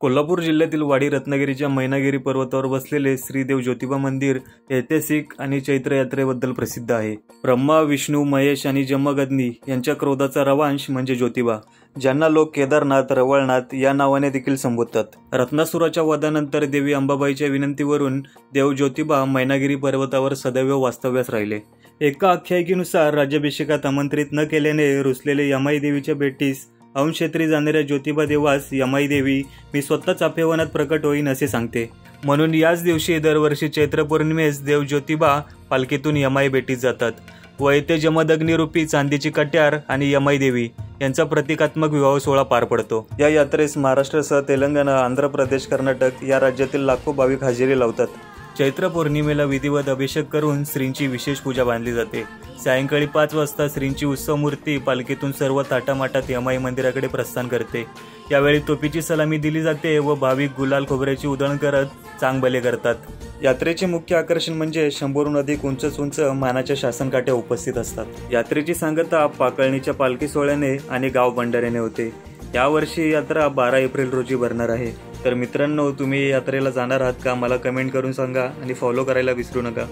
कोल्हापूर जिल्ह्यातील वाडी रत्नागिरीच्या मैनागिरी पर्वतावर बसलेले श्रीदेव ज्योतिबा मंदिर ऐतिहासिक आणि चैत्र यात्रेबद्दल प्रसिद्ध आहे. ब्रह्मा, विष्णू, महेश आणि जमदग्नी यांच्या क्रोधाचा रवांश म्हणजे ज्योतिबा, ज्यांना लोक केदारनाथ, रवळनाथ या नावाने देखील संबोधतात. रत्नासुराच्या वधानंतर देवी अंबाबाईच्या विनंतीवरून देव ज्योतिबा मैनागिरी पर्वतावर सदैव वास्तव्यास राहिले. एका आख्यायिकेनुसार राज्याभिषेकात आमंत्रित न केल्याने रुसलेले यमाई देवीच्या भेटीस अंशक्षेत्री जाणाऱ्या ज्योतिबा देवास यमाई देवी मी स्वतः चापेवनात प्रकट होईन असे सांगते. म्हणून याच दिवशी दरवर्षी चैत्र पौर्णिमेस देव ज्योतिबा पालखीतून यमाई भेटीस जातात व येथे जमदग्नीरूपी चांदीची कट्यार आणि यमाई देवी यांचा प्रतिकात्मक विवाह सोहळा पार पडतो. या यात्रेस महाराष्ट्रासह तेलंगणा, आंध्र प्रदेश, कर्नाटक या राज्यातील लाखो भाविक हजेरी लावतात. चैत्र पौर्णिमेला विधिवत अभिषेक करून श्रींची विशेष पूजा बांधली जाते. सायंकाळी 5 वाजता श्रींची उत्सव मूर्ती पालखीतून सर्व ताटामाटात यमाई मंदिराकडे प्रस्थान करते. यावेळी तोफीची सलामी दिली जाते व भाविक गुलाल खोबऱ्याची उधळण करत चांगभले करतात. यात्रेचे मुख्य आकर्षण म्हणजे 100हून अधिक उंच मानाच्या शासनकाठ्या उपस्थित असतात. यात्रेची सांगता पाकळणीच्या पालखी सोहळ्याने आणि गाव भंडाऱ्याने होते. यावर्षी यात्रा 12 एप्रिल रोजी भरणार आहे. तर मित्रांनो, तुम्ही यात्रेला जाणार आहात का? मला कमेंट करून सांगा आणि फॉलो करायला विसरू नका.